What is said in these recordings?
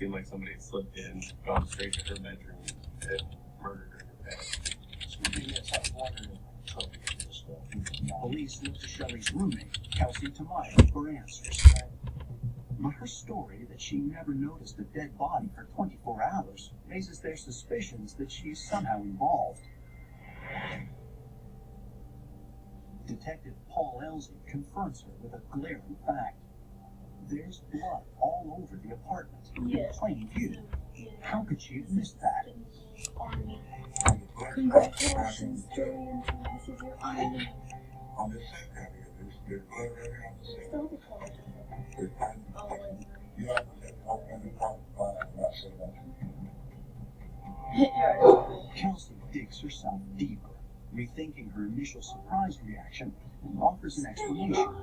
seemed like somebody had slipped in, gone straight to her bedroom, and murdered her in her bed. Police looked to Shelley's roommate, Kelsey Tamaya, for answers. But her story that she never noticed a dead body for 24 hours raises their suspicions that she's somehow involved. Detective Paul Elsie confronts her with a glaring fact. There's blood all over the apartment, in plain view. How could she have missed that? Congratulations, Julian2. This is your honor. On the same copy of this, there's blood right here on the same. Still the color. You have to open the top five, not so much. Kelsey digs herself deeper, rethinking her initial surprised reaction, and offers an explanation.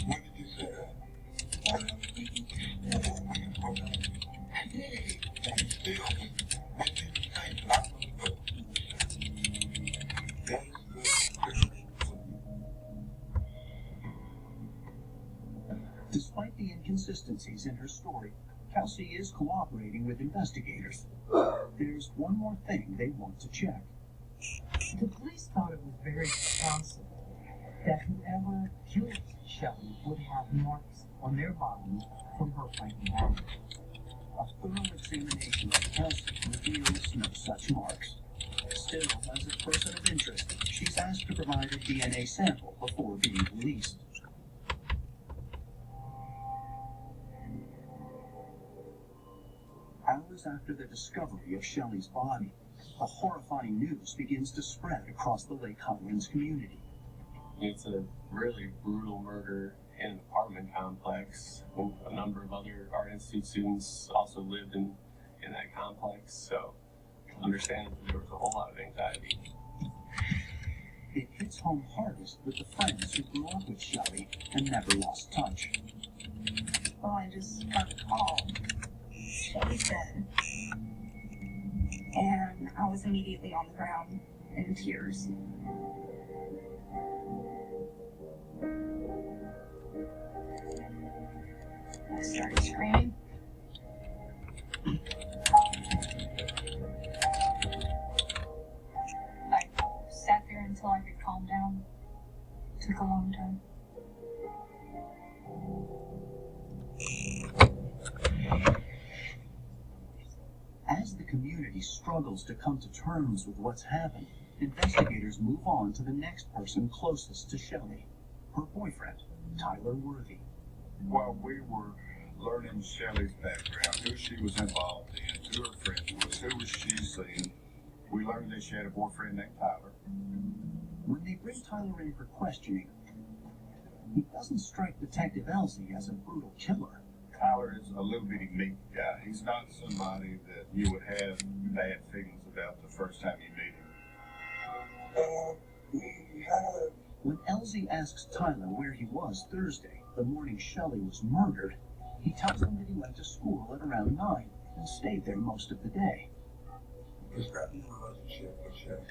When did you say that? Despite the inconsistencies in her story, Kelsey is cooperating with investigators. There's one more thing they want to check. The police thought it was very possible that whoever killed Shelley would have marks on their bodies from her fighting hand. A thorough examination of Kelsey reveals no such marks. Still, as a person of interest, she's asked to provide a DNA sample before being released. Hours after the discovery of Shelley's body, the horrifying news begins to spread across the Lake Highlands community. It's a really brutal murder in an apartment complex. A number of other art institute students also lived in that complex, so understandably there was a whole lot of anxiety. It hits home hardest with the friends who grew up with Shelley and never lost touch. Well, I just got a call. Shelley's dead. And I was immediately on the ground in tears. I started screaming. I sat there until I could calm down. It took a long time. As the community struggles to come to terms with what's happened, investigators move on to the next person closest to Shelley, her boyfriend, Tyler Worthy. While we were learning Shelley's background, who she was involved in, who her friends was, who was she seeing, we learned that she had a boyfriend named Tyler. When they bring Tyler in for questioning, he doesn't strike Detective Elsie as a brutal killer. Tyler is a little bitty meek guy. He's not somebody that you would have bad feelings about the first time you meet him. When Elsie asks Tyler where he was Thursday, the morning Shelley was murdered, he tells them that he went to school at around 9 and stayed there most of the day. He's got a relationship with Shelley.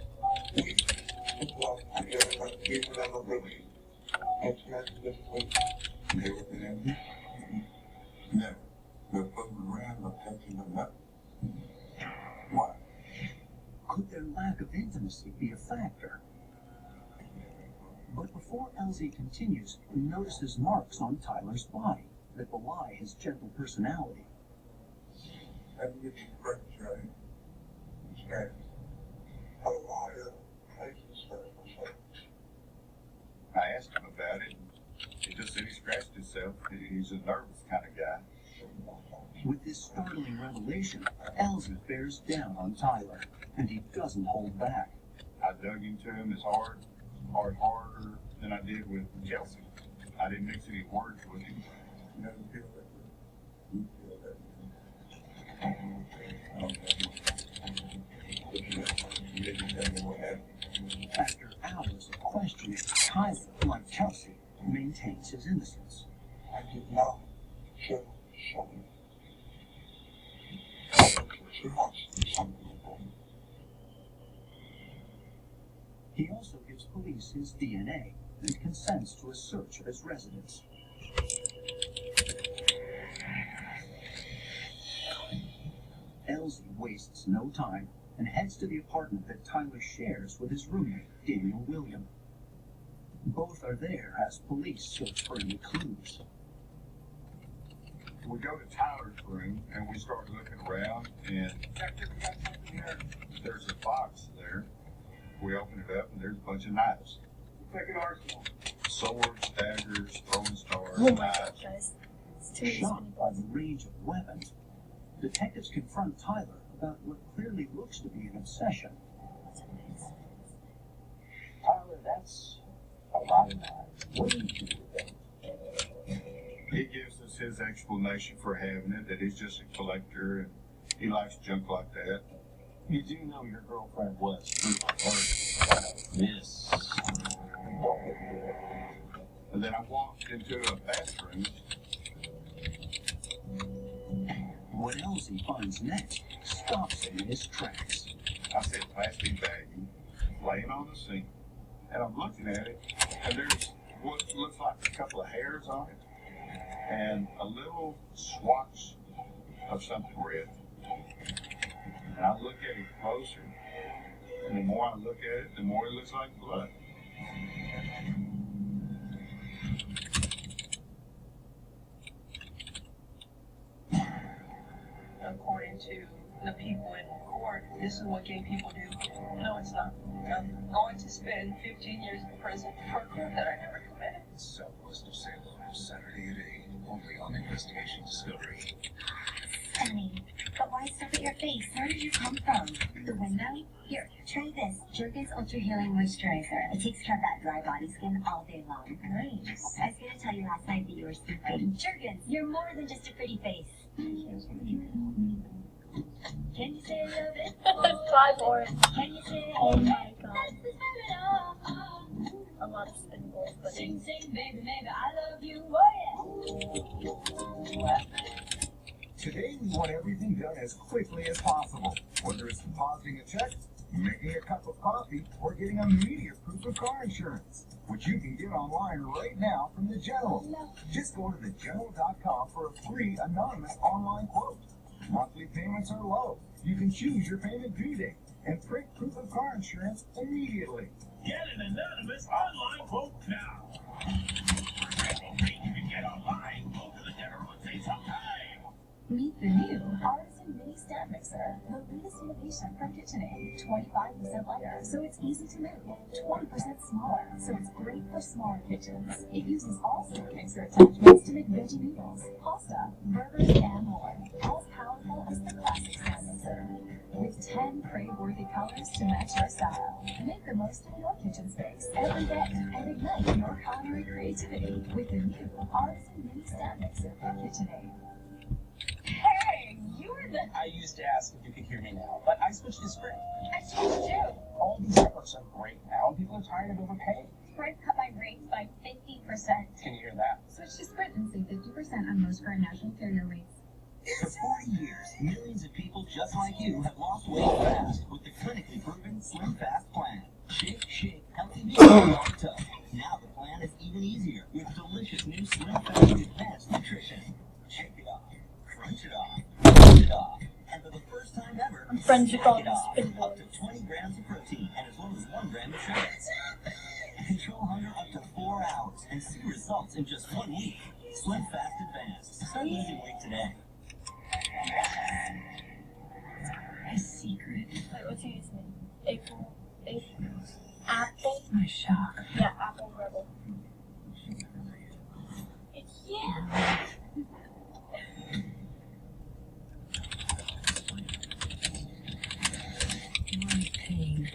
Never been in here? Never. They're fooling around or touching them up. Why? Could their lack of intimacy be a factor? But before Elsie continues, he notices marks on Tyler's body that belie his gentle personality. Have you get your friends right? Scratches. A lot of places scratches. I asked him about it. He just said he scratched himself. He's a nervous kind of guy. With this startling revelation, Elsie bears down on Tyler, and he doesn't hold back. I dug into him as harder than I did with Kelsey. I didn't mix any words with him. You never feel that way. You feel that way. You didn't tell me what happened. After hours of questioning, Tyler, like Kelsey, maintains his innocence. I did not kill Shelley. He also gives police his DNA and consents to a search of his residence. no time and heads to the apartment that Tyler shares with his roommate, Daniel William. Both are there as police search for any clues. We go to Tyler's room and we start looking around, and Detective, we got something here. There's a box there. We open it up and there's a bunch of knives. Looks like an arsenal. Swords, daggers, throwing stars, Oh my knives. god, guys. It's too easy. Shocked by the range of weapons, detectives confront Tyler about what clearly looks to be an obsession. Tyler, that's a lot of knives. What do you do with them? He gives us his explanation for having it, that he's just a collector and he likes junk like that. You do know your girlfriend was brutally this. And then I walked into a bathroom. What Elsie finds next stops him in his tracks. I said plastic baggie laying on the sink. And I'm looking at it, and there's what looks like a couple of hairs on it, and a little swatch of something red. And I look at it closer, and the more I look at it, the more it looks like blood. According to the people in court, this is what gay people do. No, it's not. I'm going to spend 15 years in prison for a crime that I never committed. Southwest of Salem, Saturday at 8, only on Investigation Discovery. Funny, but why stuff at your face? Where did you come from? The window? Here, try this. Jergens Ultra Healing Moisturizer. It takes care of that dry body skin all day long. Nice. I was gonna tell you last night that you were sleeping. Jergens, you're more than just a pretty face. Can you say I love it? Try more. Can you say Oh my that's god. the A lot of spinballs, but Sing, sing, baby, baby, I love you, oh yeah. Today we want everything done as quickly as possible. Whether it's depositing a check, making a cup of coffee, or getting immediate proof of car insurance, which you can get online right now from The General. Just go to thegeneral.com for a free anonymous online quote. Monthly payments are low. You can choose your payment due date and print proof of car insurance immediately. Get an anonymous online quote now. Everything you can get online, go to The General and save some time. Meet the new Artisan Mini Stand Mixer, the latest innovation from KitchenAid. 25% lighter, so it's easy to move. 20% smaller, so it's great for smaller kitchens. It uses all stand mixer attachments to make veggie noodles, pasta, burgers, and more. As powerful as the classic stand mixer. With 10 crave-worthy colors to match your style. Make the most of your kitchen space every day and ignite your culinary creativity with the new Artisan Mini Stand Mixer from KitchenAid. Hey, you were the... I used to ask if you could hear me now, but I switched to Sprint. I told you. All these networks are great now, and people are tired of overpaying. Sprint cut my rates by 50%. Can you hear that? Switch to Sprint and save 50% on most current national carrier rates. For 40 years, millions of people just like you have lost weight fast with the clinically proven Slim Fast plan. Shake, shake, healthy meals all the time. Now the plan is even easier with delicious new Slim Fast advanced nutrition. Shake it off, crunch it off, crunch it off, and for the first time ever, I'm friends with all snack it these off. spinballs. Up to 20 grams of protein and as low as 1 gram of sugar. Control hunger up to 4 hours and see results in just 1 week. Slim Fast Advanced. Start losing weight today. A secret. Wait, what's his name? April. Apple? My shock. Yeah, Apple Rebel. Yeah. My pain.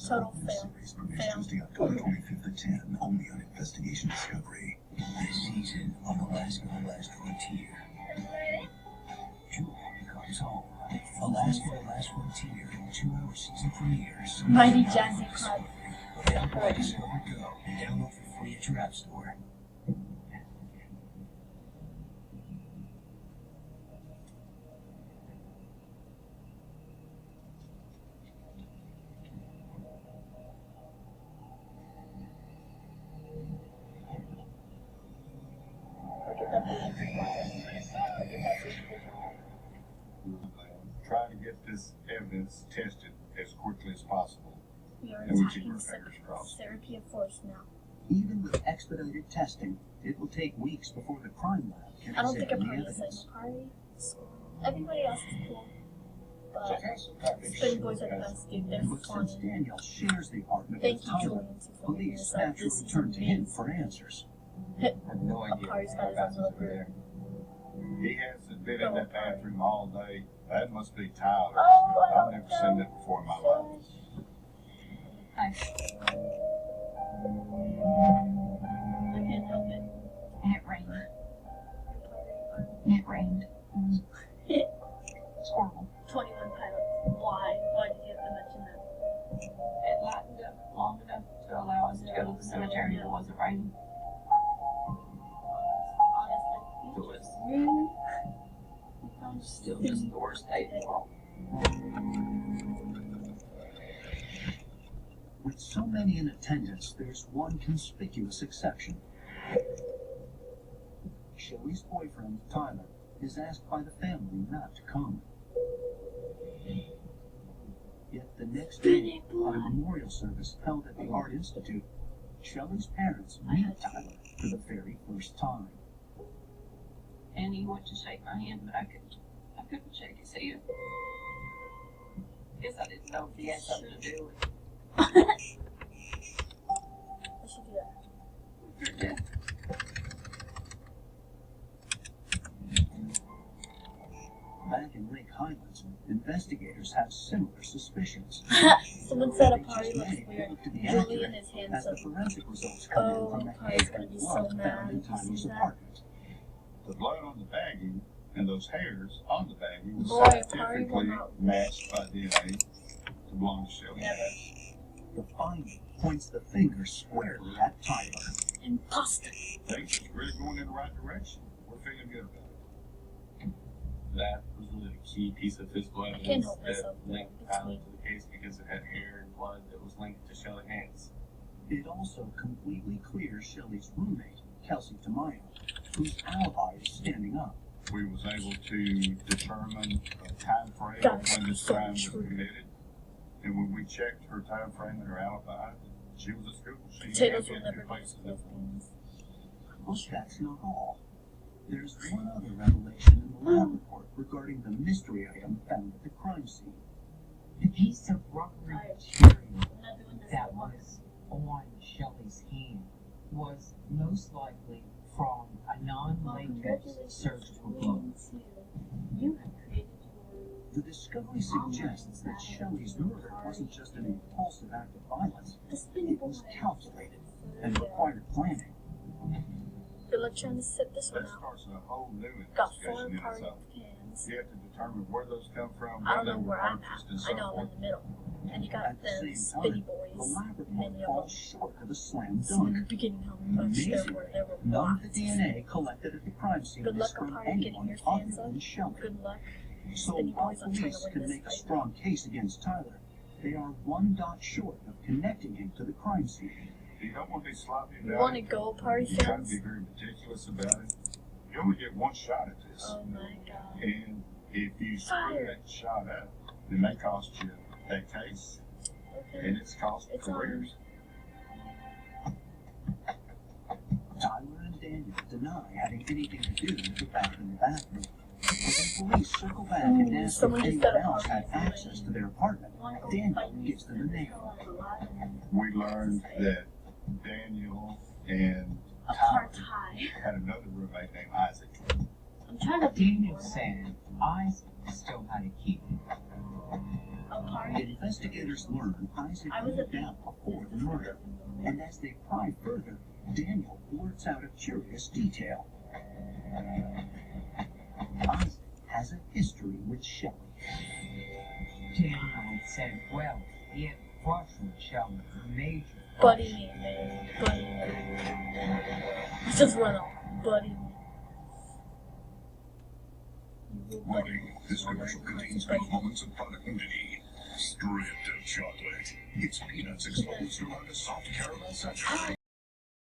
Total fail. Fail. Tuesday, October 25th at 10, only on Investigation Discovery. This season on Alaska: The Last Frontier. Julian comes home. Alaska: The Last Frontier, 2-hour season premieres. Mighty Jazzy Club. Available at Discovery Go and download for free at your app store. Look at that. this evidence tested as quickly as possible. We are And we keep attacking our fingers crossed. therapy of force now. Even with expedited testing, it will take weeks before the crime lab can I don't think examine the aparri is like evidence. aparri. Everybody else is cool. But Spiny spiny boys are the best, dude. They're But since funny. Daniel shares the apartment Thank with you, Tyler, Julian2, for making police this up. naturally This is turn to him amazing. for answers. I have no idea Aparri's got how his fast own it's little over there. He hasn't been in that bathroom all day. That must be Tyler. Oh, I've never seen that before in my life. Hi. I can't help it. And it rained. And it rained. It's horrible. 21 pilots. Why? Why did you have to mention that? It lightened up long enough to allow us to go to the cemetery if it wasn't raining. Honestly. It was still just the worst day in the world. With so many in attendance, there's one conspicuous exception. Shelley's boyfriend, Tyler, is asked by the family not to come. Yet the next day, on a memorial service held at the Art Institute, Shelley's parents meet Tyler for the very first time. And he went to shake my hand, but I couldn't shake his hand. Guess I didn't know if he had something to do with it. I should do that. Your death. Back in Lake Highlands, investigators have similar suspicions. Someone said They aparri just looks may weird. prove to be Julian accurate is as the handsome. forensic results come in Oh, from the aparri's hair gonna and be blood so found mad in if he Tyler's sees that. apartment. The blood on the baggie and those hairs on the baggie was Boy, aparri will scientifically not. matched by DNA to belong to Shelley. Never. The finding points the finger squarely at Tyler. Imposter. Things are really going in the right direction. We're feeling good about it. That was really the key piece of physical can't evidence help that myself linked between- Tyler to the case because it had hair and blood that was linked to Shelley Haynes. It also completely clears Shelley's roommate, Kelsey Tamayo, whose alibi is standing up. We was able to determine a time frame That of is when this so crime was true. committed. And when we checked her time frame and her alibi, she was at school. She Potatoes had will been never two be places his beans. But that's not all. There's one other revelation in the lab report regarding the mystery item found at the crime scene. The piece of rubbery material I'm not doing this that anymore. was on Shelley's hand was most likely from a non-latex surgical glove. You have created The discovery suggests that Shelley's murder wasn't just an impulsive act of violence. the spinning It was calculated and required planning. Good luck trying to sip this one That out. starts a whole new Got 4 investigation in aparri itself. pans. You have to determine where those come from, I when don't they know were where I'm purchased, at. and I so know I'm forth. in the middle. And you got At the the same spinny time, the boys. lab report Many of falls them. short of a slam See in the dunk. beginning how much there were. There were None of lots. the DNA collected at the crime scene Good is luck, from aparri, getting anyone your other fans up. than Shelley. Good luck. So Spinny while boys, I'm trying police to win can this make a fight. strong case against Tyler, they are one dot short of connecting him to the crime scene. You don't want to be sloppy You about want to it. go, aparri You try to fans? be very meticulous about it. You only get one shot at this. Oh my god. And if you screw Fire. that shot up, it may cost you that case, Okay. and it's cost It's on. careers. Tyler and Daniel deny having anything to do with the battle in the bathroom. But when police circle back and ask if someone just anyone said else aparri had is access to their apartment, Wanna go Daniel fight me? gives them a name. We learned that Daniel and Tyler Apartheid. had another roommate named Isaac. I'm trying to Daniel said Isaac still had a key. aparri. Investigators learn Isaac I was moved a out before the murder, and as they pry further, Daniel blurts out a curious detail. Isaac has a history with Shelley. Daniel had said, well, he had a crush on Shelley, a major crush. Buddy me, man. Buddy me. Just run off. Buddy me. Warning, this commercial contains brief moments of product nudity. Stripped of chocolate. Its peanuts exposed around a soft caramel sachet.